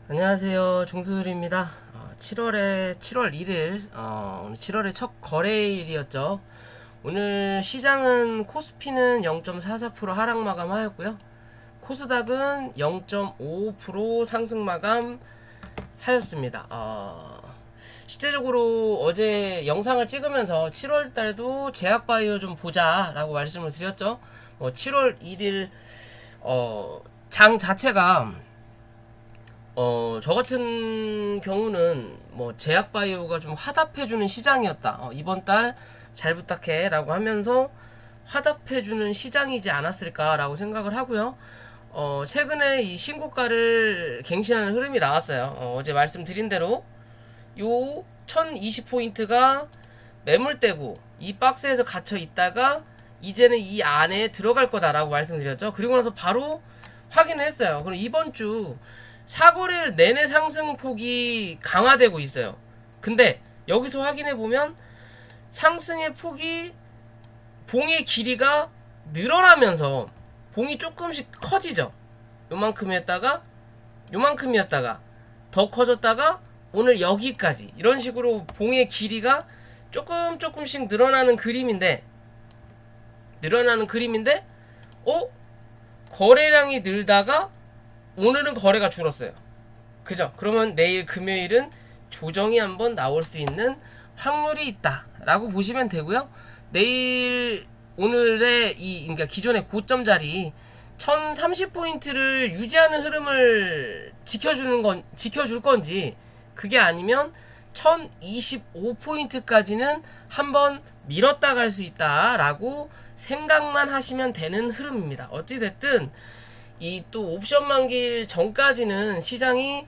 안녕하세요. 중수일입니다. 7월 1일, 오늘 7월의 첫 거래일이었죠. 오늘 시장은 코스피는 0.44% 하락 마감하였고요. 코스닥은 0.55% 상승 마감 하였습니다. 실제적으로 어제 영상을 찍으면서 7월 달도 제약바이오 좀 보자라고 말씀을 드렸죠. 7월 1일, 장 자체가 저 같은 경우는 뭐 제약바이오가 좀 화답해주는 시장이었다. 이번 달 잘 부탁해 라고 하면서 화답해주는 시장이지 않았을까라고 생각을 하고요. 최근에 이 신고가를 갱신하는 흐름이 나왔어요. 어제 말씀드린 대로 요 1020포인트가 매물대고 이 박스에서 갇혀 있다가 이제는 이 안에 들어갈 거다라고 말씀드렸죠. 그리고 나서 바로 확인을 했어요. 그럼 이번 주 사거래일 내내 상승폭이 강화되고 있어요. 근데 여기서 확인해 보면 상승의 폭이 봉의 길이가 늘어나면서 봉이 조금씩 커지죠. 요만큼이었다가 더 커졌다가 오늘 여기까지 이런 식으로 봉의 길이가 조금씩 늘어나는 그림인데 거래량이 늘다가 오늘은 거래가 줄었어요. 그죠? 그러면 내일 금요일은 조정이 한번 나올 수 있는 확률이 있다라고 보시면 되고요. 내일 오늘의 그러니까 기존의 고점 자리 1030포인트를 유지하는 흐름을 지켜줄 건지, 그게 아니면 1025포인트까지는 한번 밀었다 갈 수 있다라고 생각만 하시면 되는 흐름입니다. 어찌됐든 이 또 옵션 만기 전까지는 시장이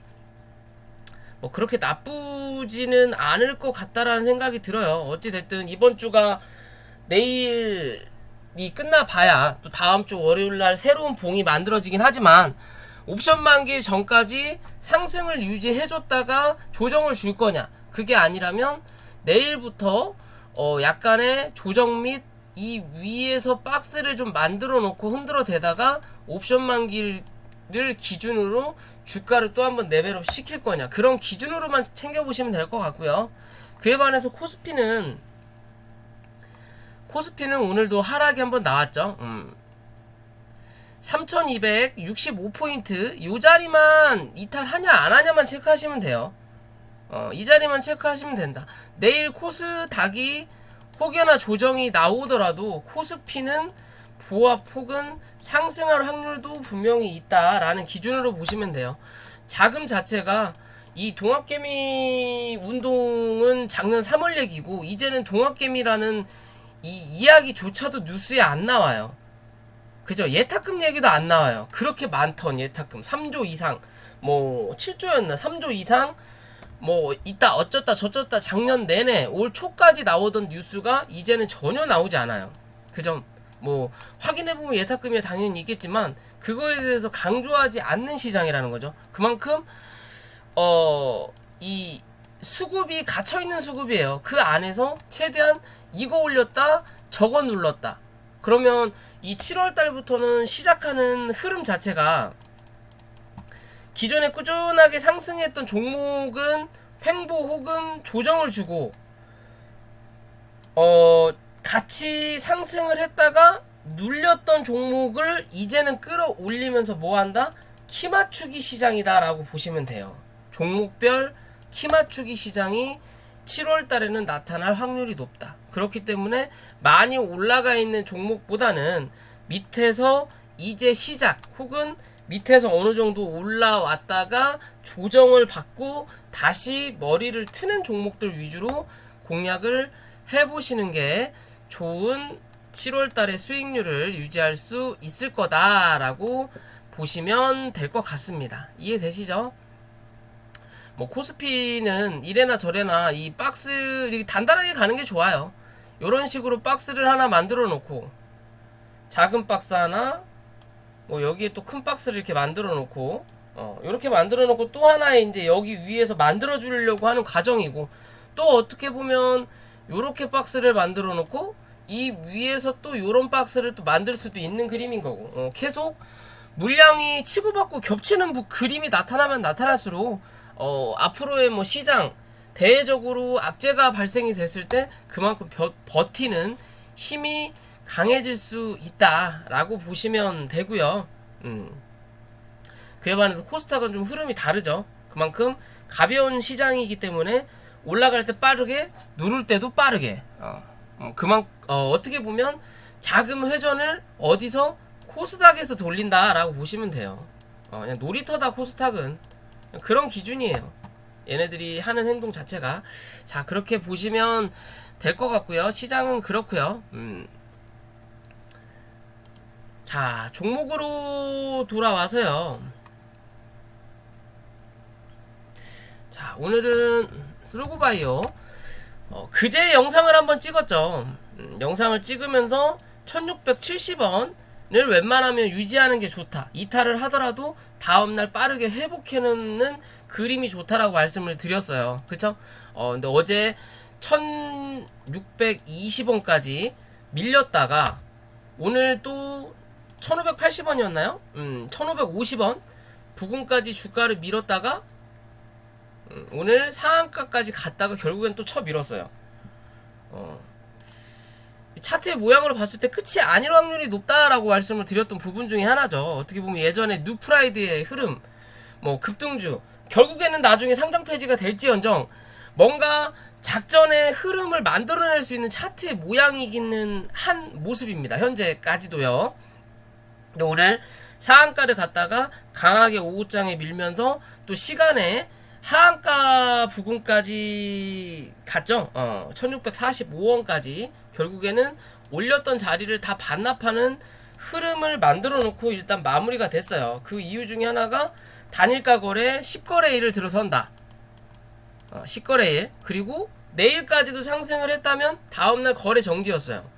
뭐 그렇게 나쁘지는 않을 것 같다라는 생각이 들어요. 어찌됐든 이번 주가 내일이 끝나봐야 또 다음 주 월요일날 새로운 봉이 만들어지긴 하지만 옵션 만기 전까지 상승을 유지해줬다가 조정을 줄 거냐, 그게 아니라면 내일부터 약간의 조정 및 이 위에서 박스를 좀 만들어 놓고 흔들어 대다가 옵션 만기를 기준으로 주가를 또 한번 레벨업 시킬 거냐, 그런 기준으로만 챙겨보시면 될 것 같고요. 그에 반해서 코스피는 오늘도 하락이 한번 나왔죠. 3265포인트 이 자리만 이탈하냐 안 하냐만 체크하시면 돼요. 이 자리만 체크하시면 된다. 내일 코스닥이 혹여나 조정이 나오더라도 코스피는 보합 혹은 상승할 확률도 분명히 있다라는 기준으로 보시면 돼요. 자금 자체가 이 동학개미 운동은 작년 3월 얘기고 이제는 동학개미라는 이 이야기조차도 뉴스에 안 나와요. 그죠? 예탁금 얘기도 안 나와요. 그렇게 많던 예탁금 3조 이상, 뭐 7조였나 3조 이상 뭐 이따 어쩌다 저쩌다 작년 내내 올 초까지 나오던 뉴스가 이제는 전혀 나오지 않아요. 그 점 뭐 확인해보면 예탁금이 당연히 있겠지만 그거에 대해서 강조하지 않는 시장이라는 거죠. 그만큼 이 수급이 갇혀있는 수급이에요. 그 안에서 최대한 이거 올렸다 저거 눌렀다, 그러면 이 7월 달부터는 시작하는 흐름 자체가 기존에 꾸준하게 상승했던 종목은 횡보 혹은 조정을 주고 같이 상승을 했다가 눌렸던 종목을 이제는 끌어올리면서 뭐한다? 키 맞추기 시장이다라고 보시면 돼요. 종목별 키 맞추기 시장이 7월 달에는 나타날 확률이 높다. 그렇기 때문에 많이 올라가 있는 종목보다는 밑에서 이제 시작 혹은 밑에서 어느 정도 올라왔다가 조정을 받고 다시 머리를 트는 종목들 위주로 공략을 해보시는 게 좋은 7월 달의 수익률을 유지할 수 있을 거다라고 보시면 될 것 같습니다. 이해되시죠? 뭐 코스피는 이래나 저래나 이 박스 단단하게 가는 게 좋아요. 이런 식으로 박스를 하나 만들어 놓고 작은 박스 하나, 뭐 여기에 또 큰 박스를 이렇게 만들어 놓고 이렇게 만들어 놓고 또 하나의 이제 여기 위에서 만들어 주려고 하는 과정이고, 또 어떻게 보면 요렇게 박스를 만들어 놓고 이 위에서 또 요런 박스를 또 만들 수도 있는 그림인 거고, 계속 물량이 치고받고 겹치는 그림이 나타나면 나타날수록 앞으로의 뭐 시장 대외적으로 악재가 발생이 됐을 때 그만큼 버티는 힘이 강해질 수 있다라고 보시면 되고요. 그에 반해서 코스닥은 좀 흐름이 다르죠. 그만큼 가벼운 시장이기 때문에 올라갈 때 빠르게, 누를 때도 빠르게. 어떻게 보면 자금 회전을 어디서 코스닥에서 돌린다라고 보시면 돼요. 그냥 놀이터다 코스닥은 그런 기준이에요. 얘네들이 하는 행동 자체가. 자, 그렇게 보시면 될 것 같고요. 시장은 그렇고요. 자, 종목으로 돌아와서요. 자, 오늘은 솔고바이오 그제 영상을 한번 찍었죠. 영상을 찍으면서 1670원을 웬만하면 유지하는 게 좋다. 이탈을 하더라도 다음날 빠르게 회복해놓는 그림이 좋다라고 말씀을 드렸어요. 그쵸? 근데 어제 1620원까지 밀렸다가 오늘 또 1580원이었나요? 1550원 부근까지 주가를 밀었다가 오늘 상한가까지 갔다가 결국엔 또 밀었어요. 차트의 모양으로 봤을 때 끝이 아닐 확률이 높다라고 말씀을 드렸던 부분 중에 하나죠. 어떻게 보면 예전에 뉴프라이드의 흐름, 뭐 급등주, 결국에는 나중에 상장 폐지가 될지언정 뭔가 작전의 흐름을 만들어낼 수 있는 차트의 모양이기는 한 모습입니다. 현재까지도요. 근데 오늘 상한가를 갔다가 강하게 오후장에 밀면서 또 시간에 하한가 부근까지 갔죠. 1645원까지 결국에는 올렸던 자리를 다 반납하는 흐름을 만들어 놓고 일단 마무리가 됐어요. 그 이유 중에 하나가 단일가 거래 10거래일을 들어선다. 10거래일. 그리고 내일까지도 상승을 했다면 다음날 거래 정지였어요.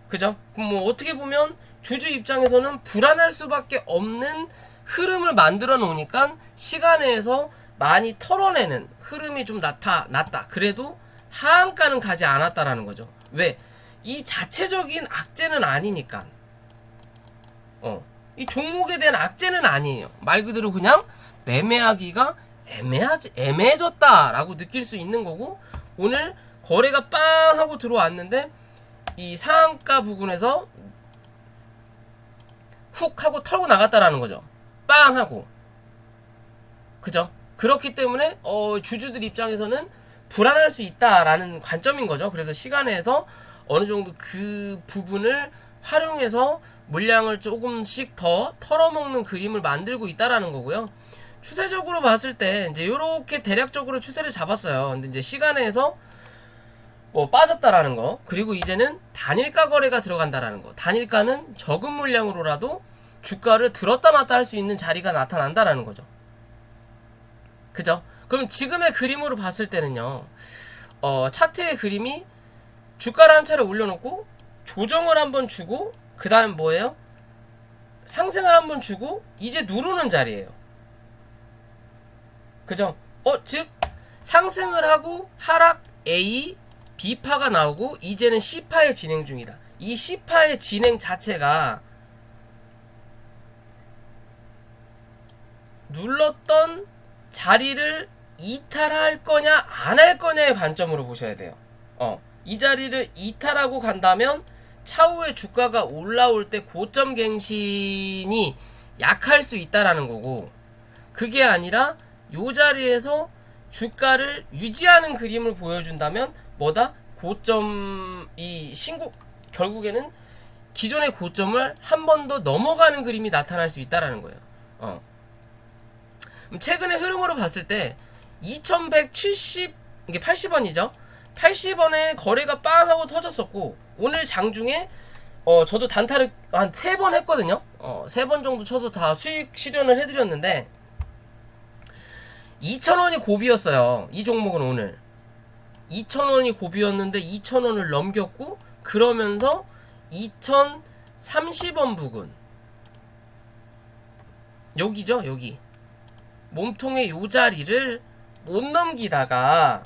그죠? 그럼 뭐 어떻게 보면 주주 입장에서는 불안할 수밖에 없는 흐름을 만들어 놓으니까 시간에서 많이 털어내는 흐름이 좀 나타났다. 그래도 하한가는 가지 않았다라는 거죠. 왜? 이 자체적인 악재는 아니니까. 이 종목에 대한 악재는 아니에요. 말 그대로 그냥 매매하기가 애매해졌다라고 느낄 수 있는 거고, 오늘 거래가 빵 하고 들어왔는데 이 상한가 부근에서 훅 하고 털고 나갔다라는 거죠. 빵 하고. 그죠? 그렇기 때문에 주주들 입장에서는 불안할 수 있다라는 관점인 거죠. 그래서 시간에서 어느 정도 그 부분을 활용해서 물량을 조금씩 더 털어먹는 그림을 만들고 있다라는 거고요. 추세적으로 봤을 때 이제 이렇게 대략적으로 추세를 잡았어요. 근데 이제 시간에서 뭐 빠졌다라는 거, 그리고 이제는 단일가 거래가 들어간다라는 거. 단일가는 적은 물량으로라도 주가를 들었다 놨다 할 수 있는 자리가 나타난다라는 거죠. 그죠? 그럼 지금의 그림으로 봤을 때는요, 차트의 그림이 주가를 한 차례 올려놓고 조정을 한번 주고 그 다음 뭐예요? 상승을 한번 주고 이제 누르는 자리예요. 그죠? 즉 상승을 하고 하락 A, B파가 나오고 이제는 C파의 진행 중이다. 이 C파의 진행 자체가 눌렀던 자리를 이탈할 거냐 안 할 거냐의 관점으로 보셔야 돼요. 이 자리를 이탈하고 간다면 차후에 주가가 올라올 때 고점 갱신이 약할 수 있다라는 거고, 그게 아니라 요 자리에서 주가를 유지하는 그림을 보여준다면 뭐다? 고점 신고, 결국에는 기존의 고점을 한 번 더 넘어가는 그림이 나타날 수 있다라는 거예요. 최근의 흐름으로 봤을 때 2170, 이게 80원이죠. 80원에 거래가 빵 하고 터졌었고, 오늘 장중에 저도 단타를 한 3번 했거든요. 3번 정도 쳐서 다 수익 실현을 해드렸는데 2,000원이 고비였어요. 이 종목은 오늘 2,000원이 고비였는데 2,000원을 넘겼고, 그러면서 2,030원 부근, 여기죠. 여기 몸통의 요 자리를 못 넘기다가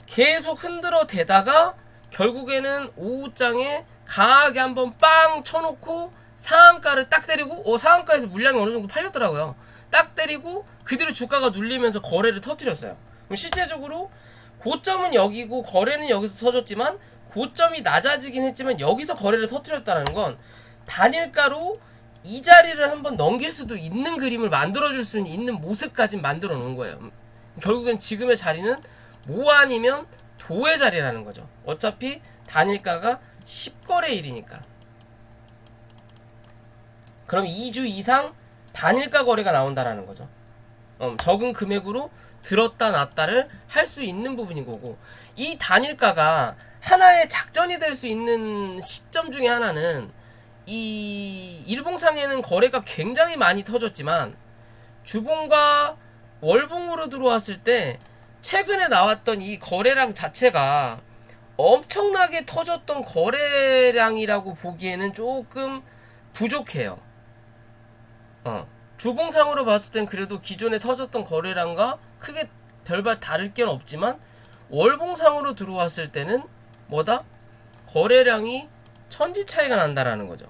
계속 흔들어 대다가 결국에는 오후장에 강하게 한번 빵 쳐놓고 상한가를 딱 때리고 상한가에서 물량이 어느 정도 팔렸더라고요. 딱 때리고 그대로 주가가 눌리면서 거래를 터뜨렸어요. 그럼 실제적으로 고점은 여기고 거래는 여기서 터졌지만 고점이 낮아지긴 했지만 여기서 거래를 터뜨렸다는 건 단일가로 이 자리를 한번 넘길 수도 있는 그림을 만들어줄 수 있는 모습까지 만들어 놓은 거예요. 결국엔 지금의 자리는 모 아니면 도의 자리라는 거죠. 어차피 단일가가 10거래일이니까. 그럼 2주 이상 단일가 거래가 나온다라는 거죠. 적은 금액으로 들었다 놨다를 할 수 있는 부분인 거고, 이 단일가가 하나의 작전이 될 수 있는 시점 중에 하나는 이 일봉상에는 거래가 굉장히 많이 터졌지만 주봉과 월봉으로 들어왔을 때 최근에 나왔던 이 거래량 자체가 엄청나게 터졌던 거래량이라고 보기에는 조금 부족해요. 주봉상으로 봤을 땐 그래도 기존에 터졌던 거래량과 크게 별반 다를 게 없지만 월봉상으로 들어왔을 때는 뭐다? 거래량이 천지 차이가 난다라는 거죠.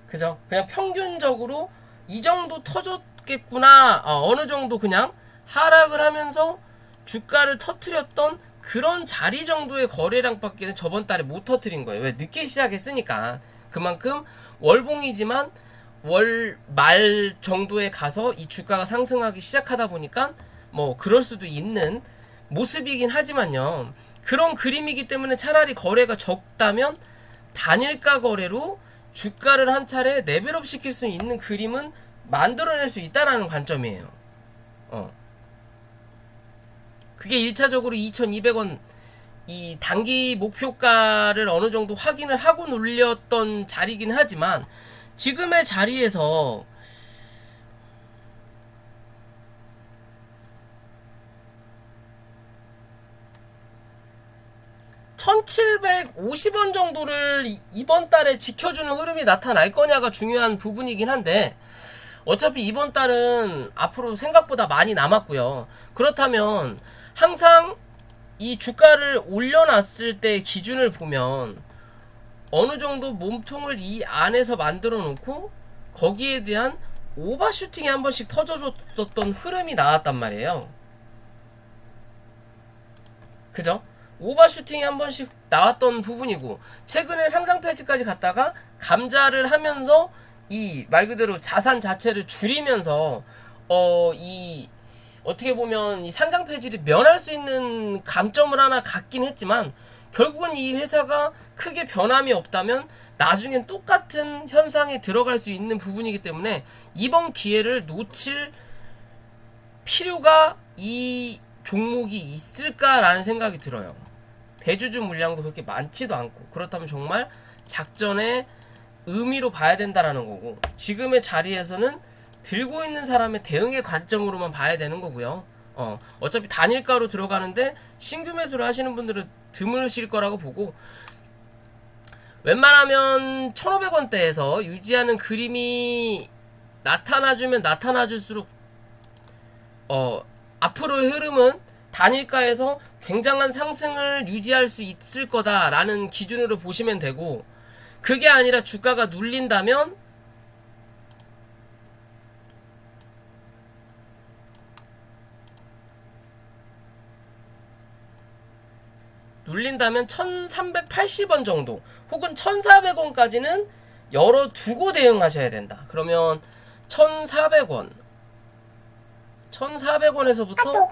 그죠? 그냥 평균적으로 이 정도 터졌겠구나, 어느 정도 그냥 하락을 하면서 주가를 터트렸던 그런 자리 정도의 거래량밖에는 저번 달에 못 터트린 거예요. 왜? 늦게 시작했으니까. 그만큼 월봉이지만 월 말 정도에 가서 이 주가가 상승하기 시작하다 보니까 뭐 그럴 수도 있는 모습이긴 하지만요. 그런 그림이기 때문에 차라리 거래가 적다면 단일가 거래로 주가를 한 차례 레벨업 시킬 수 있는 그림은 만들어낼 수 있다라는 관점이에요. 그게 1차적으로 2200원 이 단기 목표가를 어느 정도 확인을 하고 눌렸던 자리긴 하지만 지금의 자리에서 $1750 정도를 이번 달에 지켜주는 흐름이 나타날 거냐가 중요한 부분이긴 한데, 어차피 이번 달은 앞으로 생각보다 많이 남았고요. 그렇다면 항상 이 주가를 올려놨을 때 기준을 보면 어느 정도 몸통을 이 안에서 만들어 놓고 거기에 대한 오버슈팅이 한 번씩 터져줬던 흐름이 나왔단 말이에요. 그죠? 오버슈팅이 한 번씩 나왔던 부분이고, 최근에 상장 폐지까지 갔다가 감자를 하면서 이 말 그대로 자산 자체를 줄이면서 이 어떻게 보면 이 상장 폐지를 면할 수 있는 강점을 하나 갖긴 했지만, 결국은 이 회사가 크게 변함이 없다면 나중엔 똑같은 현상에 들어갈 수 있는 부분이기 때문에 이번 기회를 놓칠 필요가 이 종목이 있을까라는 생각이 들어요. 대주주 물량도 그렇게 많지도 않고, 그렇다면 정말 작전의 의미로 봐야 된다라는 거고, 지금의 자리에서는 들고 있는 사람의 대응의 관점으로만 봐야 되는 거고요. 어차피 단일가로 들어가는데 신규 매수를 하시는 분들은 드물으실 거라고 보고, 웬만하면 1500원대에서 유지하는 그림이 나타나주면 나타나줄수록 앞으로의 흐름은 단일가에서 굉장한 상승을 유지할 수 있을 거다라는 기준으로 보시면 되고, 그게 아니라 주가가 눌린다면 눌린다면 1380원 정도 혹은 1400원까지는 열어두고 대응하셔야 된다. 그러면 1400원에서부터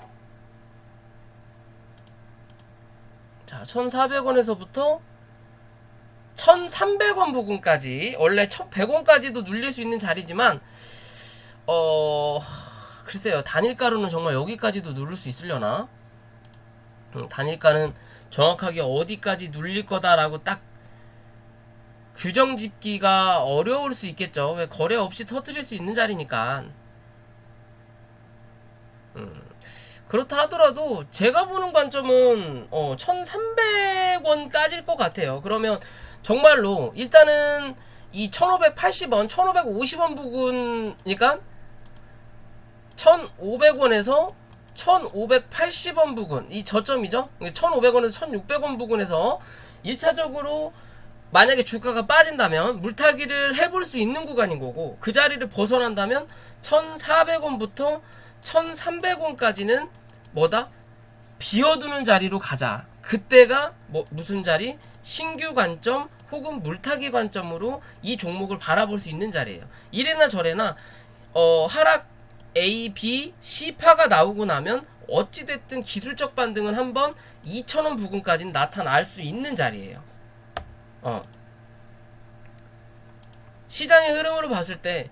자, 1400원에서부터 1300원 부근까지, 원래 1100원까지도 눌릴 수 있는 자리지만 글쎄요, 단일가로는 정말 여기까지도 누를 수 있으려나? 단일가는 정확하게 어디까지 눌릴 거다라고 딱 규정 짓기가 어려울 수 있겠죠. 왜? 거래 없이 터뜨릴 수 있는 자리니까. 그렇다 하더라도 제가 보는 관점은 1300원까지일 것 같아요. 그러면 정말로 일단은 이 1580원, 1550원 부근이니까 1500원에서 1580원 부근, 이 저점이죠. 1500원에서 1600원 부근에서 1차적으로 만약에 주가가 빠진다면 물타기를 해볼 수 있는 구간인 거고, 그 자리를 벗어난다면 1400원부터 1300원까지는 뭐다? 비워두는 자리로 가자. 그때가 뭐 무슨 자리? 신규 관점 혹은 물타기 관점으로 이 종목을 바라볼 수 있는 자리예요. 이래나 저래나 하락 A, B, C파가 나오고 나면 어찌됐든 기술적 반등은 한번 2,000원 부근까지는 나타날 수 있는 자리예요. 시장의 흐름으로 봤을 때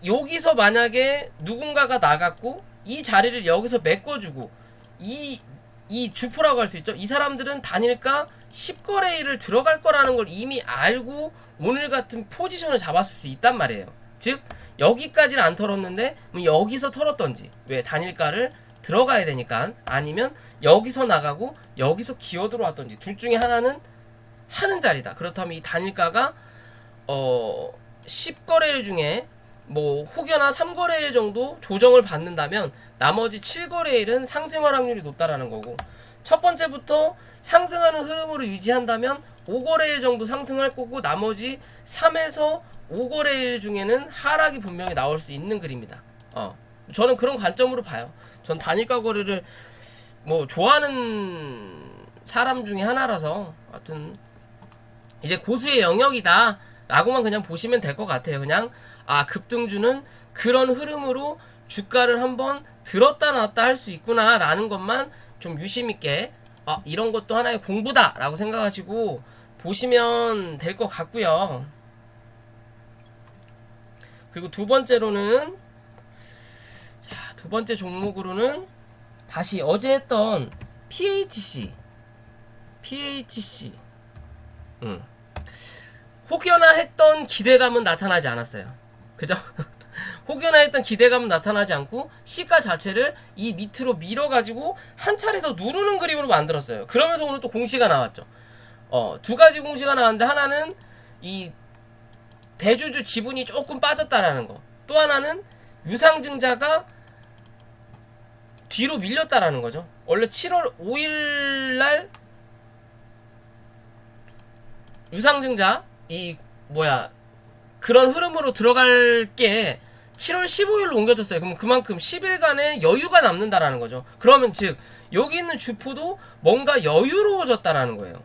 여기서 만약에 누군가가 나갔고 이 자리를 여기서 메꿔주고 이 주포라고 할 수 있죠. 이 사람들은 단일가 10거래일을 들어갈 거라는 걸 이미 알고 오늘 같은 포지션을 잡았을 수 있단 말이에요. 즉 여기까지는 안 털었는데 여기서 털었던지, 왜 단일가를 들어가야 되니까, 아니면 여기서 나가고 여기서 기어 들어왔던지 둘 중에 하나는 하는 자리다. 그렇다면 이 단일가가 10거래일 중에 뭐 혹여나 3거래일 정도 조정을 받는다면 나머지 7거래일은 상승할 확률이 높다라는 거고, 첫 번째부터 상승하는 흐름으로 유지한다면 5거래일 정도 상승할 거고, 나머지 3에서 5거래일 중에는 하락이 분명히 나올 수 있는 그림이다. 저는 그런 관점으로 봐요. 전 단일가 거래를 뭐 좋아하는 사람 중에 하나라서, 하여튼 이제 고수의 영역이다 라고만 그냥 보시면 될 것 같아요. 그냥 급등주는 그런 흐름으로 주가를 한번 들었다 놨다 할 수 있구나 라는 것만 좀 유심있게 이런 것도 하나의 공부다 라고 생각하시고 보시면 될 것 같고요. 그리고 두 번째로는, 두 번째 종목으로는 다시 어제 했던 PHC 혹여나 했던 기대감은 나타나지 않았어요. 그죠? 혹여나 했던 기대감은 나타나지 않고 시가 자체를 이 밑으로 밀어가지고 한 차례 더 누르는 그림으로 만들었어요. 그러면서 오늘 또 공시가 나왔죠. 두 가지 공시가 나왔는데, 하나는 이 대주주 지분이 조금 빠졌다라는 거, 또 하나는 유상증자가 뒤로 밀렸다라는 거죠. 원래 7월 5일날 유상증자 그런 흐름으로 들어갈 게 7월 15일로 옮겨졌어요. 그럼 그만큼 10일간의 여유가 남는다라는 거죠. 그러면 즉 여기 있는 주포도 뭔가 여유로워졌다라는 거예요.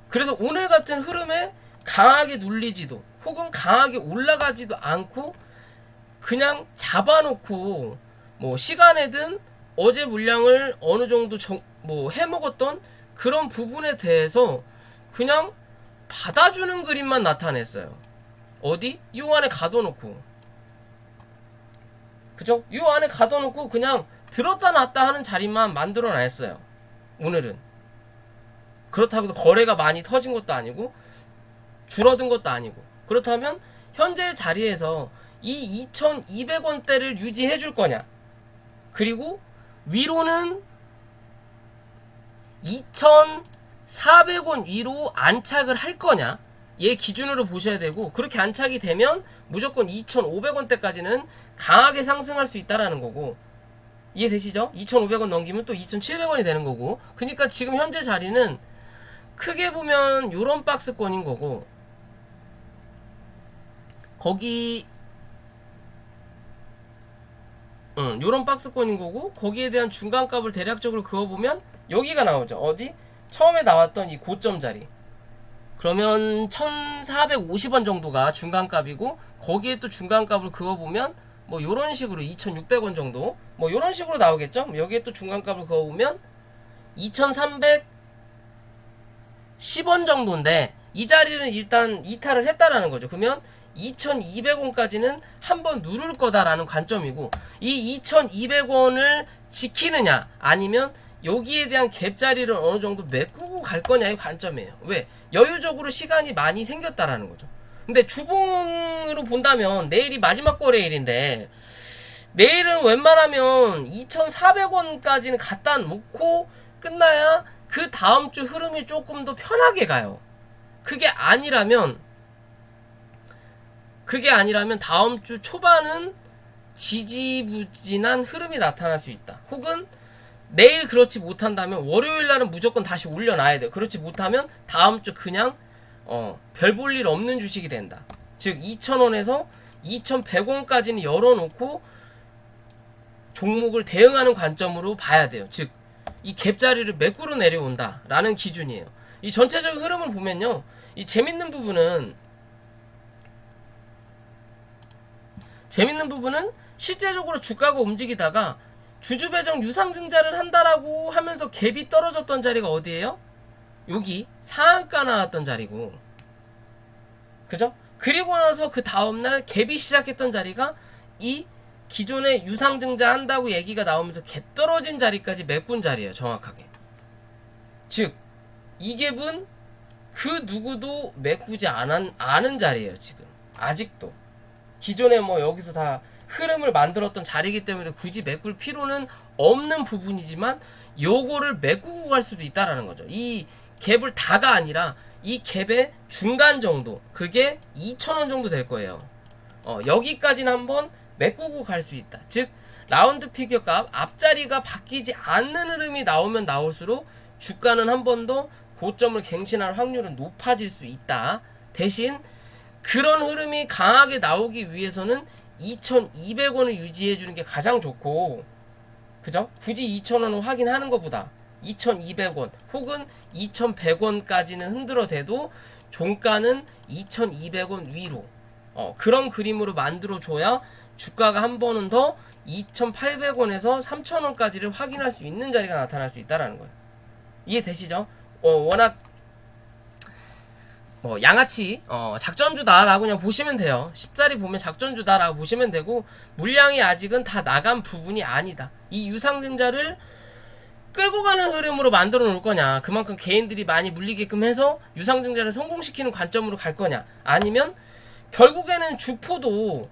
그래서 오늘 같은 흐름에 강하게 눌리지도 혹은 강하게 올라가지도 않고 그냥 잡아놓고, 뭐 시간에든 어제 물량을 어느 정도 해먹었던 그런 부분에 대해서 그냥 받아주는 그림만 나타냈어요. 어디? 요 안에 가둬놓고, 그죠? 요 안에 가둬놓고 그냥 들었다 놨다 하는 자리만 만들어냈어요. 오늘은. 그렇다고 해서 거래가 많이 터진 것도 아니고 줄어든 것도 아니고. 그렇다면 현재 자리에서 이 2200원대를 유지해 줄 거냐, 그리고 위로는 2400원 위로 안착을 할 거냐, 얘 기준으로 보셔야 되고, 그렇게 안착이 되면 무조건 2500원대까지는 강하게 상승할 수 있다라는 거고, 이해되시죠? 2500원 넘기면 또 2700원이 되는 거고, 그러니까 지금 현재 자리는 크게 보면 요런 박스권인 거고, 거기 요런 박스권인 거고, 거기에 대한 중간값을 대략적으로 그어보면 여기가 나오죠. 어디? 처음에 나왔던 이 고점 자리. 그러면 1450원 정도가 중간값이고, 거기에 또 중간값을 그어보면 뭐 요런 식으로 2600원 정도, 뭐 요런 식으로 나오겠죠. 여기에 또 중간값을 그어보면 2310원 정도인데, 이 자리는 일단 이탈을 했다라는 거죠. 그러면 2200원까지는 한번 누를 거다라는 관점이고, 이 2200원을 지키느냐 아니면 여기에 대한 갭자리를 어느 정도 메꾸고 갈 거냐의 관점이에요. 왜? 여유적으로 시간이 많이 생겼다라는 거죠. 근데 주봉으로 본다면 내일이 마지막 거래일인데, 내일은 웬만하면 2400원까지는 갖다 놓고 끝나야 그 다음 주 흐름이 조금 더 편하게 가요. 그게 아니라면 다음 주 초반은 지지부진한 흐름이 나타날 수 있다. 혹은 내일 그렇지 못한다면 월요일 날은 무조건 다시 올려놔야 돼요. 그렇지 못하면 다음 주 그냥 별 볼 일 없는 주식이 된다. 즉 2,000원에서 2,100원까지는 열어놓고 종목을 대응하는 관점으로 봐야 돼요. 즉 이 갭자리를 매꾸로 내려온다 라는 기준이에요. 이 전체적인 흐름을 보면요, 이 재밌는 부분은 실제적으로 주가가 움직이다가 주주배정 유상증자를 한다라고 하면서 갭이 떨어졌던 자리가 어디예요? 여기 상한가 나왔던 자리고, 그죠? 그리고 나서 그 다음날 갭이 시작했던 자리가 이 기존에 유상증자 한다고 얘기가 나오면서 갭 떨어진 자리까지 메꾼 자리예요. 정확하게. 즉 이 갭은 그 누구도 메꾸지 않은 자리예요. 지금 아직도 기존에 뭐 여기서 다 흐름을 만들었던 자리이기 때문에 굳이 메꿀 필요는 없는 부분이지만 요거를 메꾸고 갈 수도 있다라는 거죠. 이 갭을 다가 아니라 이 갭의 중간 정도, 그게 2,000원 정도 될 거예요. 여기까지는 한번 메꾸고 갈 수 있다. 즉 라운드 피겨 값 앞자리가 바뀌지 않는 흐름이 나오면 나올수록 주가는 한 번 더 고점을 갱신할 확률은 높아질 수 있다. 대신 그런 흐름이 강하게 나오기 위해서는 2,200원을 유지해 주는 게 가장 좋고, 그죠? 굳이 2,000원을 확인하는 것보다 2,200원 혹은 2,100원까지는 흔들어대도 종가는 2,200원 위로 그런 그림으로 만들어줘야 주가가 한 번은 더 2,800원에서 3,000원까지를 확인할 수 있는 자리가 나타날 수 있다는 거예요. 이해되시죠? 워낙 양아치 작전주다라고 그냥 보시면 돼요. 10자리 보면 작전주다라고 보시면 되고, 물량이 아직은 다 나간 부분이 아니다. 이 유상증자를 끌고 가는 흐름으로 만들어 놓을 거냐, 그만큼 개인들이 많이 물리게끔 해서 유상증자를 성공시키는 관점으로 갈 거냐, 아니면 결국에는 주포도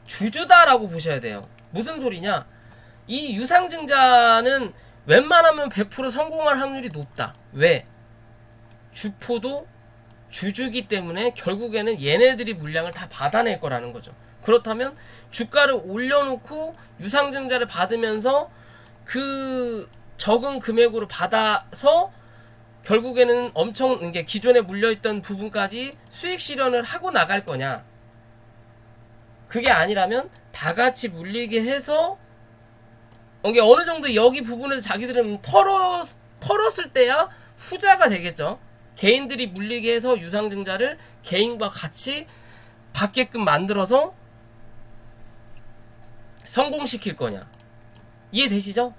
주주다라고 보셔야 돼요. 무슨 소리냐, 이 유상증자는 웬만하면 100% 성공할 확률이 높다. 왜? 주포도 주주기 때문에 결국에는 얘네들이 물량을 다 받아낼 거라는 거죠. 그렇다면 주가를 올려놓고 유상증자를 받으면서 그 적은 금액으로 받아서 결국에는 엄청 이게 기존에 물려있던 부분까지 수익 실현을 하고 나갈 거냐, 그게 아니라면 다 같이 물리게 해서 이게 어느 정도 여기 부분에서 자기들은 털었을 때야 후자가 되겠죠. 개인들이 물리게 해서 유상증자를 개인과 같이 받게끔 만들어서 성공시킬 거냐. 이해되시죠?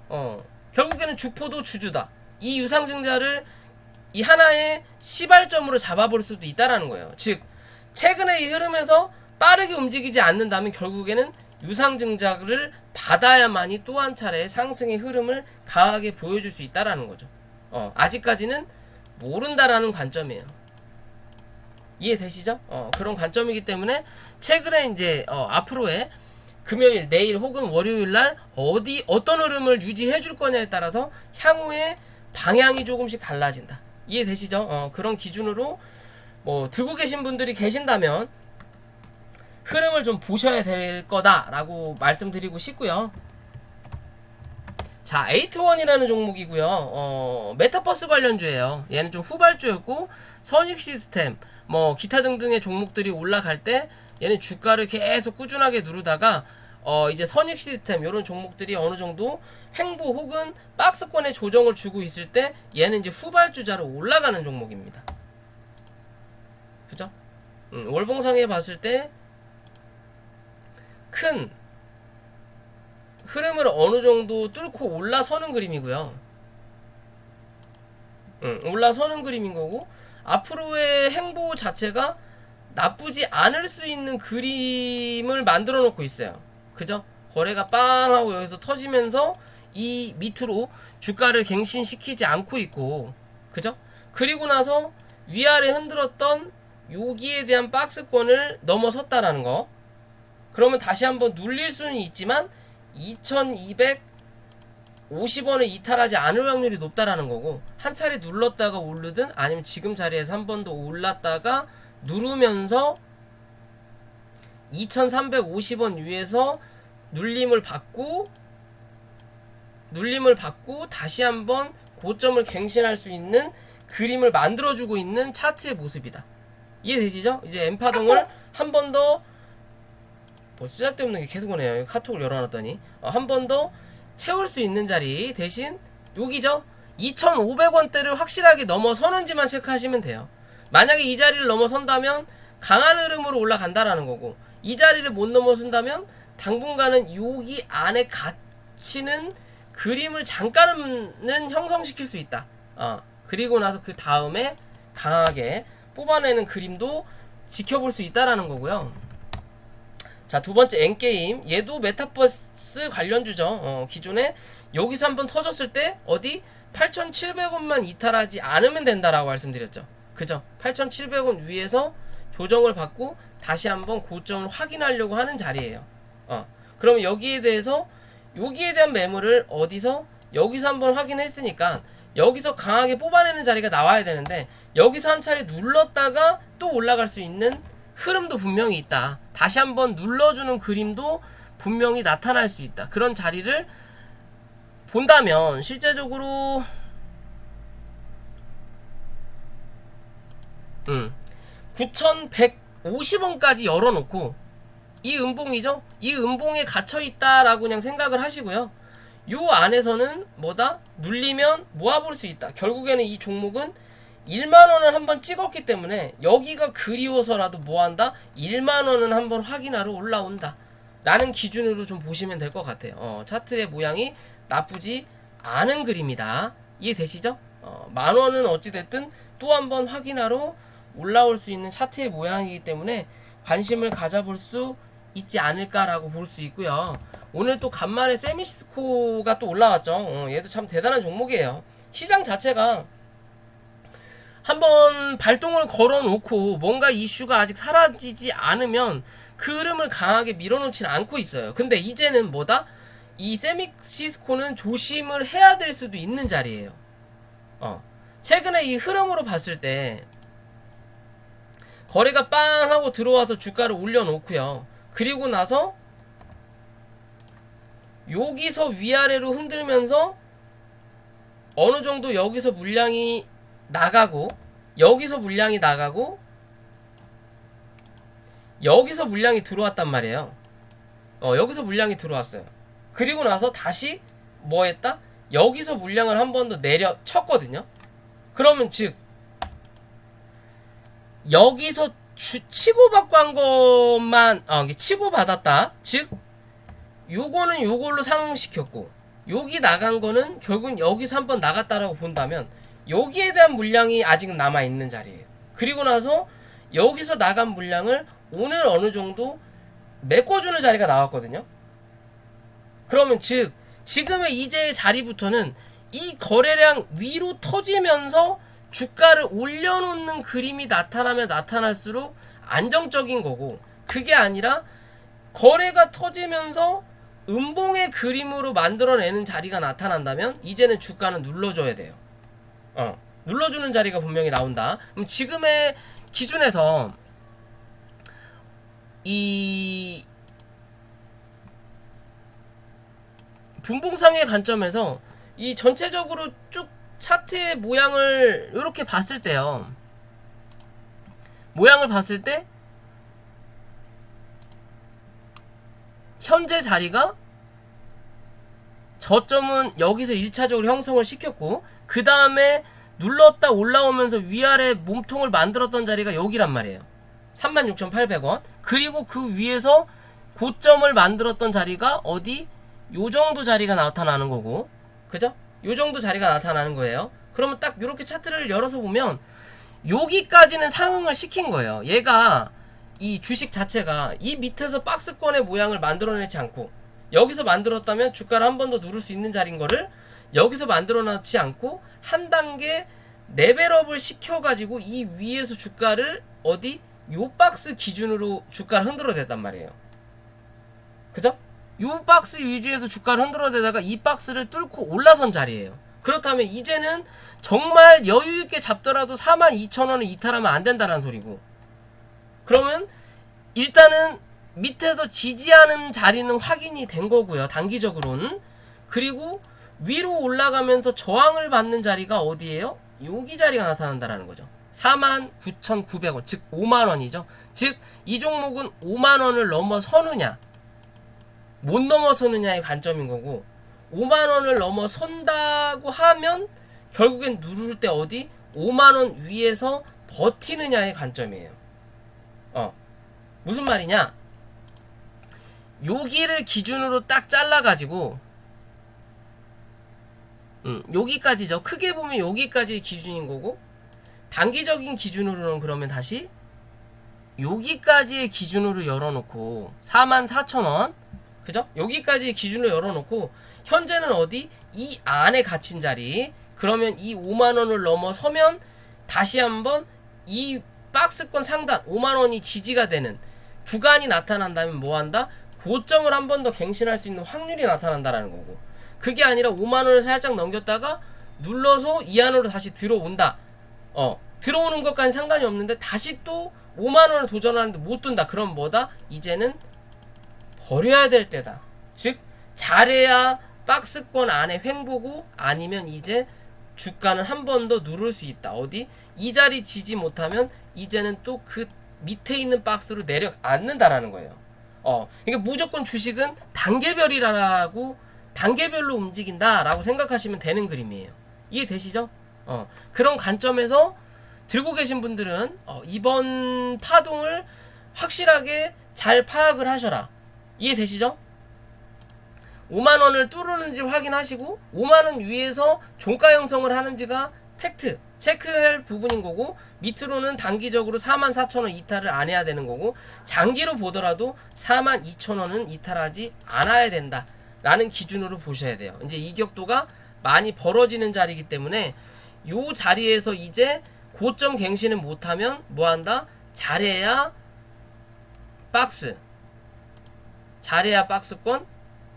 결국에는 주포도 주주다. 이 유상증자를 이 하나의 시발점으로 잡아볼 수도 있다라는 거예요. 즉 최근의 이 흐름에서 빠르게 움직이지 않는다면 결국에는 유상증자를 받아야만이 또 한 차례 상승의 흐름을 강하게 보여줄 수 있다라는 거죠. 아직까지는 모른다라는 관점이에요. 이해되시죠? 그런 관점이기 때문에 최근에 이제 앞으로의 금요일, 내일 혹은 월요일 날 어떤 흐름을 유지해 줄 거냐에 따라서 향후의 방향이 조금씩 달라진다. 이해되시죠? 그런 기준으로 들고 계신 분들이 계신다면 흐름을 좀 보셔야 될 거다라고 말씀드리고 싶고요. 자, 에이트원이라는 종목이고요. 메타버스 관련주예요. 얘는 좀 후발주였고, 선익 시스템, 기타 등등의 종목들이 올라갈 때 얘는 주가를 계속 꾸준하게 누르다가 이제 선익 시스템 이런 종목들이 어느 정도 횡보 혹은 박스권의 조정을 주고 있을 때 얘는 이제 후발주자로 올라가는 종목입니다. 그죠? 월봉상에 봤을 때 큰 흐름을 어느 정도 뚫고 올라서는 그림이고요. 올라서는 그림인 거고, 앞으로의 행보 자체가 나쁘지 않을 수 있는 그림을 만들어 놓고 있어요. 그죠? 거래가 빵 하고 여기서 터지면서 이 밑으로 주가를 갱신시키지 않고 있고, 그죠? 그리고 나서 위아래 흔들었던 여기에 대한 박스권을 넘어섰다라는 거. 그러면 다시 한번 눌릴 수는 있지만 2250원을 이탈하지 않을 확률이 높다라는 거고, 한 차례 눌렀다가 오르든 아니면 지금 자리에서 한 번 더 올랐다가 누르면서 2350원 위에서 눌림을 받고 눌림을 받고 다시 한번 고점을 갱신할 수 있는 그림을 만들어주고 있는 차트의 모습이다. 이해되시죠? 이제 N파동을 한 번 더 쓰잘데없는 게 계속 오네요. 카톡을 열어놨더니 한 번 더 채울 수 있는 자리 대신 여기죠. 2,500원대를 확실하게 넘어서는지만 체크하시면 돼요. 만약에 이 자리를 넘어선다면 강한 흐름으로 올라간다라는 거고, 이 자리를 못 넘어선다면 당분간은 여기 안에 갇히는 그림을 잠깐은 형성시킬 수 있다. 그리고 나서 그 다음에 강하게 뽑아내는 그림도 지켜볼 수 있다라는 거고요. 자, 두 번째 N게임. 얘도 메타버스 관련주죠. 기존에 여기서 한번 터졌을 때 어디 8,700원만 이탈하지 않으면 된다라고 말씀드렸죠. 그죠? 8,700원 위에서 조정을 받고 다시 한번 고점을 확인하려고 하는 자리예요. 그러면 여기에 대한 매물을 어디서? 여기서 한번 확인했으니까 여기서 강하게 뽑아내는 자리가 나와야 되는데, 여기서 한 차례 눌렀다가 또 올라갈 수 있는 흐름도 분명히 있다. 다시 한번 눌러주는 그림도 분명히 나타날 수 있다. 그런 자리를 본다면 실제적으로 9,150원까지 열어놓고, 이 음봉이죠? 이 음봉에 갇혀있다라고 그냥 생각을 하시고요. 요 안에서는 뭐다? 눌리면 모아볼 수 있다. 결국에는 이 종목은 1만원을 한번 찍었기 때문에 여기가 그리워서라도 뭐한다? 1만원은 한번 확인하러 올라온다 라는 기준으로 좀 보시면 될 것 같아요. 차트의 모양이 나쁘지 않은 그림이다. 이해되시죠? 만원은 어찌됐든 또 한번 확인하러 올라올 수 있는 차트의 모양이기 때문에 관심을 가져볼 수 있지 않을까라고 볼 수 있고요. 오늘 또 간만에 세미시스코가 또 올라왔죠. 얘도 참 대단한 종목이에요. 시장 자체가 한번 발동을 걸어놓고 뭔가 이슈가 아직 사라지지 않으면 그 흐름을 강하게 밀어놓지는 않고 있어요. 근데 이제는 뭐다? 이 세미시스코는 조심을 해야 될 수도 있는 자리예요. 최근에 이 흐름으로 봤을 때 거래가 빵 하고 들어와서 주가를 올려놓고요. 그리고 나서 여기서 위아래로 흔들면서 어느정도 여기서 물량이 나가고, 여기서 물량이 나가고, 여기서 물량이 들어왔단 말이에요. 여기서 물량이 들어왔어요. 그리고 나서 다시 뭐 했다? 여기서 물량을 한 번 더 내려쳤거든요. 그러면 즉 여기서 치고받고 한 것만 치고받았다. 즉 요거는 요걸로 상응시켰고, 여기 나간 거는 결국은 여기서 한번 나갔다라고 본다면 여기에 대한 물량이 아직은 남아있는 자리예요. 그리고 나서 여기서 나간 물량을 오늘 어느 정도 메꿔주는 자리가 나왔거든요. 그러면 즉 지금의 이제의 자리부터는 이 거래량 위로 터지면서 주가를 올려놓는 그림이 나타나면 나타날수록 안정적인 거고, 그게 아니라 거래가 터지면서 음봉의 그림으로 만들어내는 자리가 나타난다면 이제는 주가는 눌러줘야 돼요. 눌러주는 자리가 분명히 나온다. 그럼 지금의 기준에서 이 분봉상의 관점에서 이 전체적으로 쭉 차트의 모양을 이렇게 봤을 때요. 모양을 봤을 때 현재 자리가 저점은 여기서 1차적으로 형성을 시켰고, 그 다음에 눌렀다 올라오면서 위아래 몸통을 만들었던 자리가 여기란 말이에요. 36,800원. 그리고 그 위에서 고점을 만들었던 자리가 어디? 요정도 자리가 나타나는 거고, 그죠? 요정도 자리가 나타나는 거예요. 그러면 딱 이렇게 차트를 열어서 보면 여기까지는 상응을 시킨 거예요. 얘가 이 주식 자체가 이 밑에서 박스권의 모양을 만들어내지 않고, 여기서 만들었다면 주가를 한 번 더 누를 수 있는 자리인 거를 여기서 만들어놓지 않고 한 단계 레벨업을 시켜가지고 이 위에서 주가를 어디? 요 박스 기준으로 주가를 흔들어댔단 말이에요. 그죠? 요 박스 위주에서 주가를 흔들어대다가 이 박스를 뚫고 올라선 자리예요. 그렇다면 이제는 정말 여유있게 잡더라도 42,000원을 이탈하면 안 된다는 소리고, 그러면 일단은 밑에서 지지하는 자리는 확인이 된 거고요. 단기적으로는. 그리고 위로 올라가면서 저항을 받는 자리가 어디예요? 여기 자리가 나타난다라는 거죠. 49,900원, 즉 5만원이죠. 즉 이 종목은 5만원을 넘어서느냐 못 넘어서느냐의 관점인 거고, 5만원을 넘어선다고 하면 결국엔 누를 때 어디? 5만원 위에서 버티느냐의 관점이에요. 무슨 말이냐, 여기를 기준으로 딱 잘라가지고 여기까지죠. 크게 보면 여기까지 기준인 거고, 단기적인 기준으로는 그러면 다시 여기까지의 기준으로 열어놓고 44,000원, 그죠? 여기까지 기준으로 열어놓고 현재는 어디? 이 안에 갇힌 자리. 그러면 이 5만원을 넘어서면 다시 한번 이 박스권 상단 5만원이 지지가 되는 구간이 나타난다면 뭐한다? 고점을 한 번 더 갱신할 수 있는 확률이 나타난다라는 거고, 그게 아니라 5만원을 살짝 넘겼다가 눌러서 이 안으로 다시 들어온다. 들어오는 것까지 상관이 없는데 다시 또 5만원을 도전하는데 못 든다. 그럼 뭐다? 이제는 버려야 될 때다. 즉 잘해야 박스권 안에 횡보고, 아니면 이제 주가는 한 번 더 누를 수 있다. 어디? 이 자리 지지 못하면 이제는 또 그 밑에 있는 박스로 내려앉는다라는 거예요. 그러니까 무조건 주식은 단계별이라고, 단계별로 움직인다라고 생각하시면 되는 그림이에요. 이해되시죠? 그런 관점에서 들고 계신 분들은 이번 파동을 확실하게 잘 파악을 하셔라. 이해되시죠? 5만원을 뚫는지 확인하시고 5만원 위에서 종가 형성을 하는지가 팩트 체크할 부분인 거고, 밑으로는 단기적으로 44,000원 이탈을 안 해야 되는 거고, 장기로 보더라도 42,000원은 이탈하지 않아야 된다 라는 기준으로 보셔야 돼요. 이제 이격도가 많이 벌어지는 자리이기 때문에 요 자리에서 이제 고점 갱신을 못하면 뭐한다? 잘해야 박스권,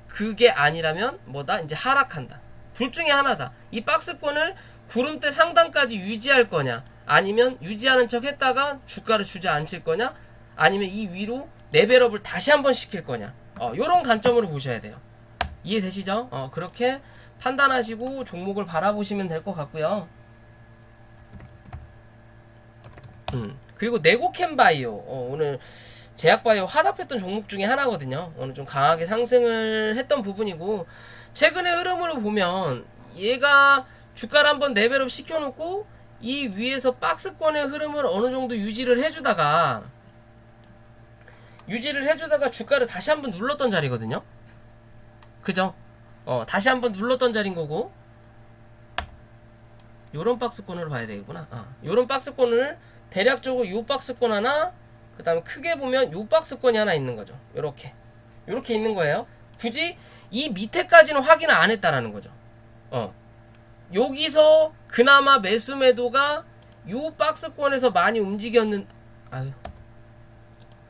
그게 아니라면 뭐다? 이제 하락한다. 둘 중에 하나다. 이 박스권을 구름대 상단까지 유지할 거냐, 아니면 유지하는 척 했다가 주가를 주저앉힐 거냐, 아니면 이 위로 레벨업을 다시 한번 시킬 거냐, 요런 관점으로 보셔야 돼요. 이해되시죠? 그렇게 판단하시고 종목을 바라보시면 될 것 같고요. 그리고 네고캠바이오, 오늘 제약바이오 화답했던 종목 중에 하나거든요. 오늘 좀 강하게 상승을 했던 부분이고, 최근의 흐름으로 보면 얘가 주가를 한번 레벨업 시켜놓고 이 위에서 박스권의 흐름을 어느 정도 유지를 해주다가 주가를 다시 한번 눌렀던 자리거든요. 그죠? 다시 한번 눌렀던 자리인 거고, 요런 박스권으로 봐야 되겠구나. 요런 박스권을 대략적으로 요 박스권 하나, 그 다음에 크게 보면 요 박스권이 하나 있는 거죠. 요렇게 있는 거예요. 굳이 이 밑에까지는 확인을 안 했다라는 거죠. 여기서 그나마 매수 매도가 요 박스권에서 많이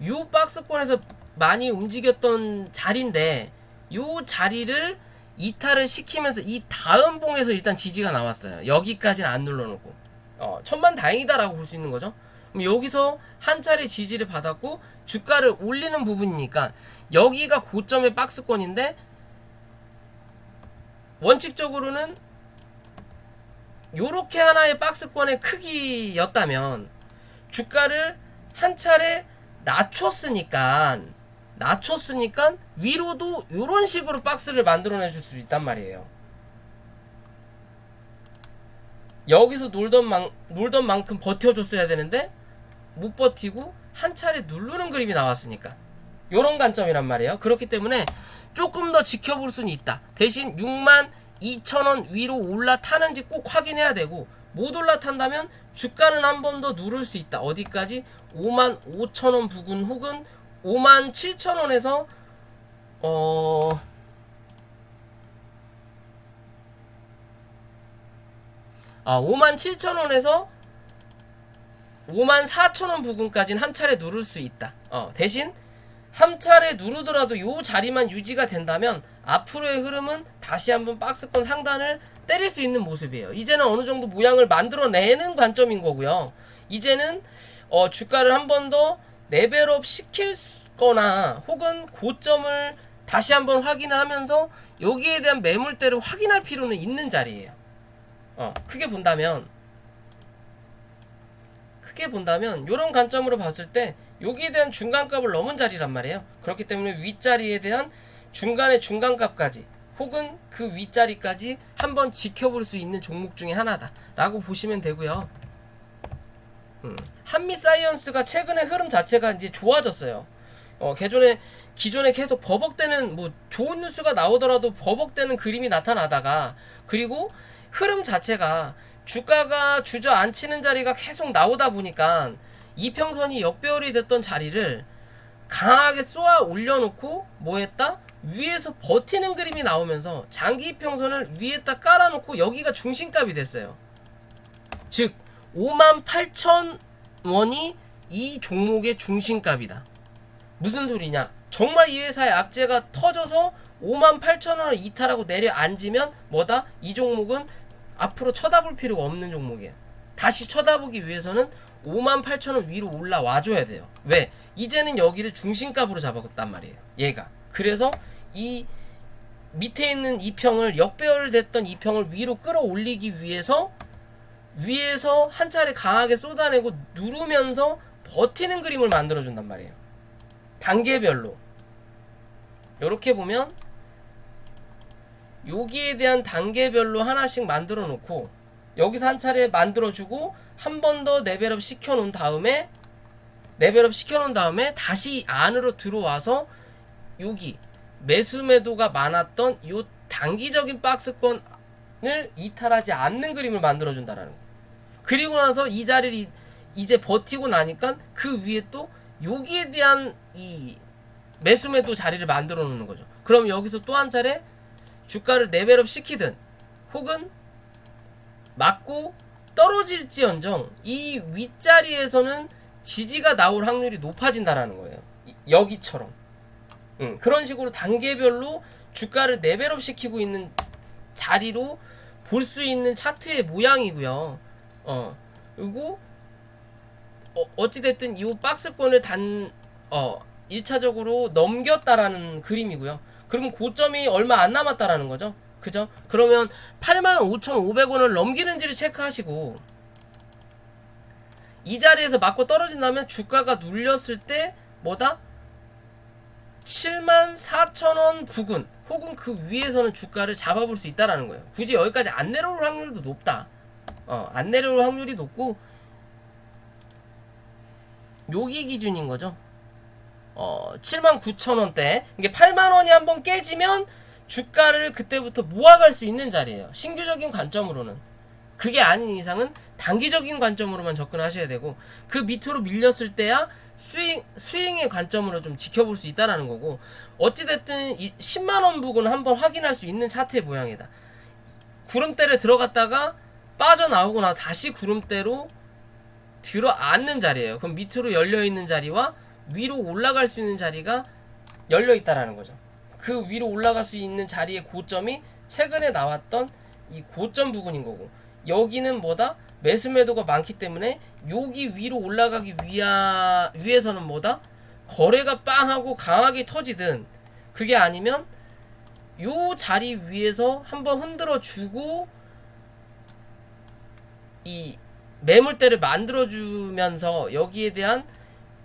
요 박스권에서 많이 움직였던 자리인데, 요 자리를 이탈을 시키면서 이 다음 봉에서 일단 지지가 나왔어요. 여기까지는 안 눌러놓고 천만다행이다라고 볼 수 있는 거죠. 그럼 여기서 한 차례 지지를 받았고 주가를 올리는 부분이니까 여기가 고점의 박스권인데, 원칙적으로는 요렇게 하나의 박스권의 크기였다면 주가를 한 차례 낮췄으니까 위로도 요런 식으로 박스를 만들어내 줄 수 있단 말이에요. 여기서 놀던 만큼 버텨줬어야 되는데 못 버티고 한 차례 누르는 그림이 나왔으니까, 요런 관점이란 말이에요. 그렇기 때문에 조금 더 지켜볼 수는 있다. 대신 62,000원 위로 올라타는지 꼭 확인해야 되고, 못 올라탄다면 주가는 한 번 더 누를 수 있다. 어디까지? 55,000원 부근, 혹은 57,000원에서 57,000원에서 54,000원 부근까지는 한 차례 누를 수 있다. 대신 한 차례 누르더라도 요 자리만 유지가 된다면 앞으로의 흐름은 다시 한번 박스권 상단을 때릴 수 있는 모습이에요. 이제는 어느 정도 모양을 만들어내는 관점인 거고요. 이제는 주가를 한 번 더 레벨업 시킬 거나, 혹은 고점을 다시 한번 확인을 하면서 여기에 대한 매물대를 확인할 필요는 있는 자리예요. 크게 본다면 이런 관점으로 봤을 때 여기에 대한 중간값을 넘은 자리란 말이에요. 그렇기 때문에 윗자리에 대한 중간의 중간값까지 혹은 그 윗자리까지 한번 지켜볼 수 있는 종목 중에 하나다 라고 보시면 되고요. 한미사이언스가 최근에 흐름 자체가 이제 좋아졌어요. 기존에 계속 버벅대는, 뭐 좋은 뉴스가 나오더라도 버벅대는 그림이 나타나다가, 그리고 흐름 자체가 주가가 주저앉히는 자리가 계속 나오다 보니까 이평선이 역배열이 됐던 자리를 강하게 쏘아 올려놓고 뭐 했다? 위에서 버티는 그림이 나오면서 장기 이평선을 위에다 깔아놓고 여기가 중심값이 됐어요. 즉 58,000원이 이 종목의 중심값이다. 무슨 소리냐? 정말 이 회사의 악재가 터져서 58,000원을 이탈하고 내려앉으면 뭐다? 이 종목은 앞으로 쳐다볼 필요가 없는 종목이에요. 다시 쳐다보기 위해서는 58,000원 위로 올라와줘야 돼요. 왜? 이제는 여기를 중심값으로 잡았단 말이에요. 얘가. 그래서 이 밑에 있는 이평을, 역배열됐던 이평을 위로 끌어올리기 위해서 한 차례 강하게 쏟아내고 누르면서 버티는 그림을 만들어준단 말이에요. 단계별로. 이렇게 보면 여기에 대한 단계별로 하나씩 만들어 놓고 여기서 한 차례 만들어주고 한 번 더 레벨업 시켜놓은 다음에 다시 안으로 들어와서 여기 매수 매도가 많았던 이 단기적인 박스권을 이탈하지 않는 그림을 만들어준다라는 거예요. 그리고 나서 이 자리를 이제 버티고 나니까 그 위에 또 여기에 대한 이 매수 매도 자리를 만들어 놓는 거죠. 그럼 여기서 또 한 차례 주가를 레벨업 시키든 혹은 맞고 떨어질지언정 이 윗자리에서는 지지가 나올 확률이 높아진다라는 거예요. 여기처럼. 그런 식으로 단계별로 주가를 레벨업 시키고 있는 자리로 볼 수 있는 차트의 모양이고요. 그리고 어찌됐든 이 박스권을 1차적으로 넘겼다라는 그림이고요. 그러면 고점이 얼마 안 남았다라는 거죠. 그죠? 그러면 85,500원을 넘기는지를 체크하시고 이 자리에서 맞고 떨어진다면 주가가 눌렸을 때 뭐다? 74,000원 부근 혹은 그 위에서는 주가를 잡아볼 수 있다라는 거예요. 굳이 여기까지 안 내려올 확률도 높다. 안 내려올 확률이 높고 여기 기준인 거죠. 79,000원대. 이게 8만원이 한번 깨지면 주가를 그때부터 모아갈 수 있는 자리예요. 신규적인 관점으로는. 그게 아닌 이상은 단기적인 관점으로만 접근하셔야 되고, 그 밑으로 밀렸을 때야 스윙의 관점으로 좀 지켜볼 수 있다라는 거고, 어찌됐든 10만원 부근은 한번 확인할 수 있는 차트의 모양이다. 구름대를 들어갔다가 빠져나오고 나 다시 구름대로 들어앉는 자리예요. 그럼 밑으로 열려있는 자리와 위로 올라갈 수 있는 자리가 열려있다라는 거죠. 그 위로 올라갈 수 있는 자리의 고점이 최근에 나왔던 이 고점 부근인 거고, 여기는 뭐다? 매수 매도가 많기 때문에 여기 위로 올라가기 위해서는 뭐다? 거래가 빵하고 강하게 터지든, 그게 아니면 요 자리 위에서 한번 흔들어 주고 이 매물대를 만들어 주면서 여기에 대한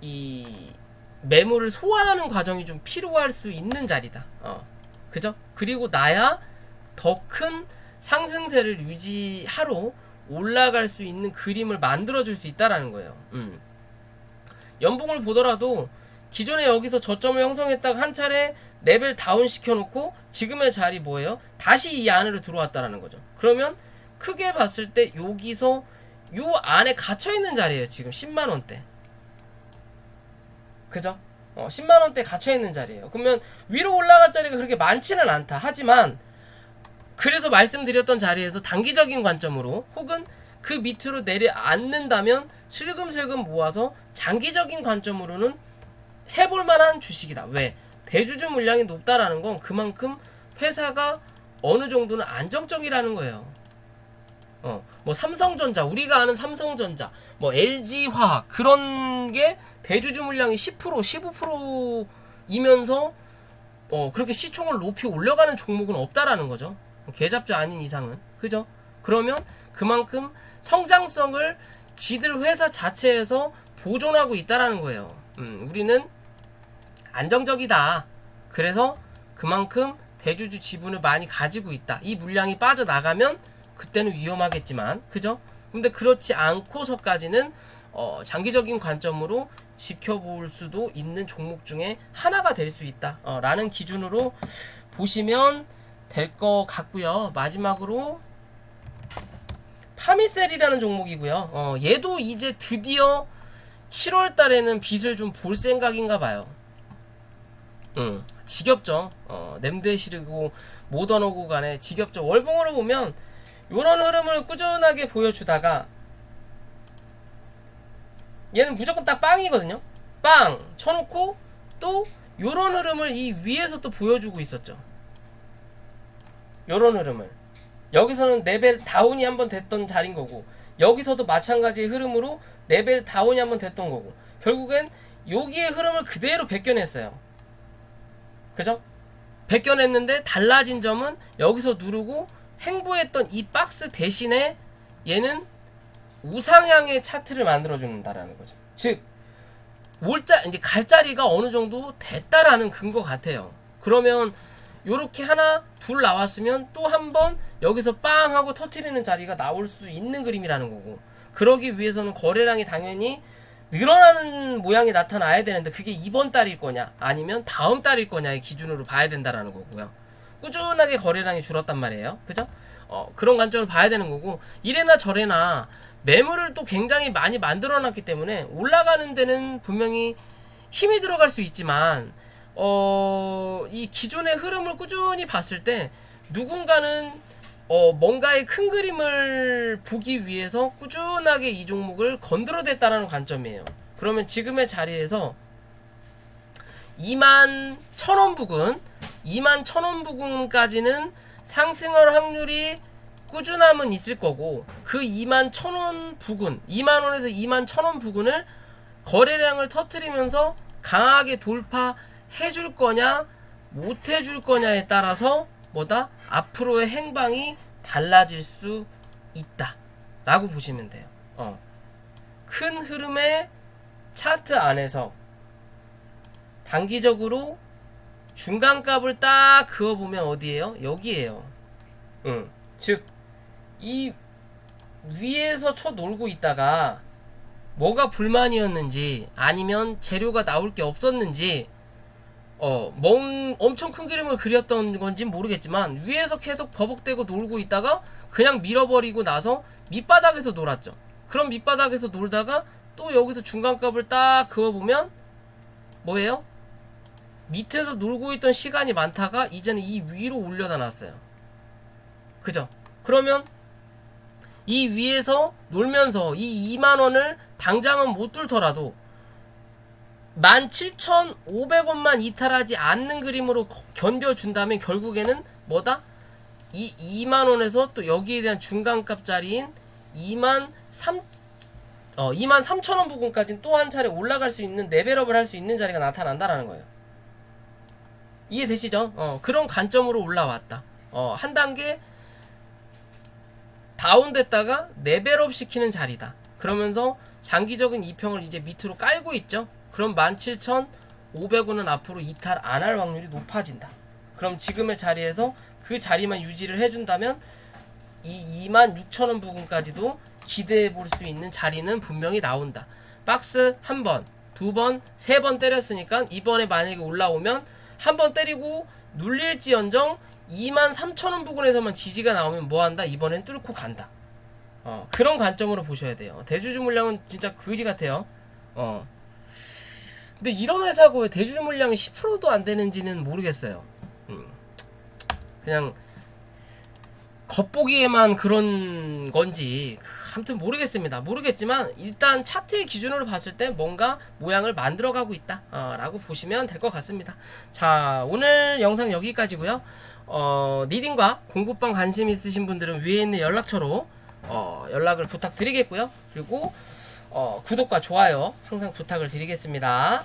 이 매물을 소화하는 과정이 좀 필요할 수 있는 자리다. 그죠? 그리고 나야 더 큰 상승세를 유지하러 올라갈 수 있는 그림을 만들어 줄 수 있다라는 거예요. 연봉을 보더라도 기존에 여기서 저점을 형성했다가 한 차례 레벨 다운 시켜놓고 지금의 자리 뭐예요? 다시 이 안으로 들어왔다라는 거죠. 그러면 크게 봤을 때 여기서 요 안에 갇혀있는 자리예요. 지금 10만원대. 그죠? 10만원대 갇혀있는 자리예요. 그러면 위로 올라갈 자리가 그렇게 많지는 않다. 하지만 그래서 말씀드렸던 자리에서 단기적인 관점으로 혹은 그 밑으로 내려앉는다면 슬금슬금 모아서 장기적인 관점으로는 해볼 만한 주식이다. 왜? 대주주 물량이 높다라는 건 그만큼 회사가 어느 정도는 안정적이라는 거예요. 뭐 삼성전자, 우리가 아는 삼성전자, 뭐 LG화학, 그런 게 대주주 물량이 10%, 15%이면서 그렇게 시총을 높이 올려가는 종목은 없다라는 거죠. 계잡주 아닌 이상은. 그죠? 그러면 그만큼 성장성을 지들 회사 자체에서 보존하고 있다라는 거예요. 우리는 안정적이다. 그래서 그만큼 대주주 지분을 많이 가지고 있다. 이 물량이 빠져나가면 그때는 위험하겠지만, 그죠? 근데 그렇지 않고서까지는 장기적인 관점으로 지켜볼 수도 있는 종목 중에 하나가 될 수 있다 라는 기준으로 보시면 될 것 같고요. 마지막으로 파미셀이라는 종목이고요. 얘도 이제 드디어 7월 달에는 빚을 좀 볼 생각인가 봐요. 지겹죠. 냄새 시르고 모던오고 간에 지겹죠. 월봉으로 보면 요런 흐름을 꾸준하게 보여주다가 얘는 무조건 딱 빵이거든요. 빵 쳐놓고 또 요런 흐름을 이 위에서 또 보여주고 있었죠. 요런 흐름을 여기서는 레벨 다운이 한번 됐던 자리인 거고, 여기서도 마찬가지의 흐름으로 레벨 다운이 한번 됐던 거고, 결국엔 여기의 흐름을 그대로 베껴냈어요. 그죠? 베껴냈는데 달라진 점은 여기서 누르고 행보했던 이 박스 대신에 얘는 우상향의 차트를 만들어준다라는 거죠. 즉, 이제 갈 자리가 어느 정도 됐다라는 근거 같아요. 그러면 요렇게 하나, 둘 나왔으면 또 한 번 여기서 빵 하고 터트리는 자리가 나올 수 있는 그림이라는 거고, 그러기 위해서는 거래량이 당연히 늘어나는 모양이 나타나야 되는데 그게 이번 달일 거냐 아니면 다음 달일 거냐의 기준으로 봐야 된다라는 거고요. 꾸준하게 거래량이 줄었단 말이에요. 그죠? 그런 관점을 봐야 되는 거고, 이래나 저래나 매물을 또 굉장히 많이 만들어 놨기 때문에 올라가는 데는 분명히 힘이 들어갈 수 있지만 이 기존의 흐름을 꾸준히 봤을 때 누군가는 뭔가의 큰 그림을 보기 위해서 꾸준하게 이 종목을 건드려댔다라는 관점이에요. 그러면 지금의 자리에서 21,000원 부근, 21,000원 부근까지는 상승할 확률이 꾸준함은 있을 거고, 그 21,000원 부근, 2만원에서 21,000원 부근을 거래량을 터트리면서 강하게 돌파해줄 거냐 못 해줄 거냐에 따라서 뭐다? 앞으로의 행방이 달라질 수 있다 라고 보시면 돼요. 큰 흐름의 차트 안에서 단기적으로 중간값을 딱 그어보면 어디에요? 여기에요. 즉 이 위에서 쳐 놀고 있다가 뭐가 불만이었는지 아니면 재료가 나올 게 없었는지 엄청 큰 그림을 그렸던 건지 모르겠지만 위에서 계속 버벅대고 놀고 있다가 그냥 밀어버리고 나서 밑바닥에서 놀았죠. 그럼 밑바닥에서 놀다가 또 여기서 중간값을 딱 그어보면 뭐예요? 밑에서 놀고 있던 시간이 많다가 이제는 이 위로 올려다 놨어요. 그죠? 그러면 이 위에서 놀면서 이 2만원을 당장은 못 뚫더라도 17,500원만 이탈하지 않는 그림으로 견뎌준다면 결국에는 뭐다? 이 2만원에서 또 여기에 대한 중간값 자리인 23,000원 부분까지는 또 한 차례 올라갈 수 있는, 레벨업을 할 수 있는 자리가 나타난다라는 거예요. 이해되시죠? 그런 관점으로 올라왔다. 한 단계 다운됐다가 레벨업 시키는 자리다. 그러면서 장기적인 이평을 이제 밑으로 깔고 있죠. 그럼 17,500원은 앞으로 이탈 안 할 확률이 높아진다. 그럼 지금의 자리에서 그 자리만 유지를 해준다면 이 26,000원 부분까지도 기대해 볼 수 있는 자리는 분명히 나온다. 박스 한 번, 두 번, 세 번 때렸으니까 이번에 만약에 올라오면 한 번 때리고 눌릴지언정 23,000원 부근에서만 지지가 나오면 뭐한다? 이번엔 뚫고 간다. 그런 관점으로 보셔야 돼요. 대주주 물량은 진짜 거지 같아요. 근데 이런 회사고 왜 대주주 물량이 10%도 안 되는지는 모르겠어요. 그냥 겉보기에만 그런 건지 아무튼 모르겠지만 일단 차트의 기준으로 봤을 때 뭔가 모양을 만들어가고 있다 라고 보시면 될 것 같습니다. 자, 오늘 영상 여기까지고요. 리딩과 공부방 관심 있으신 분들은 위에 있는 연락처로 연락을 부탁드리겠고요. 그리고 구독과 좋아요 항상 부탁을 드리겠습니다.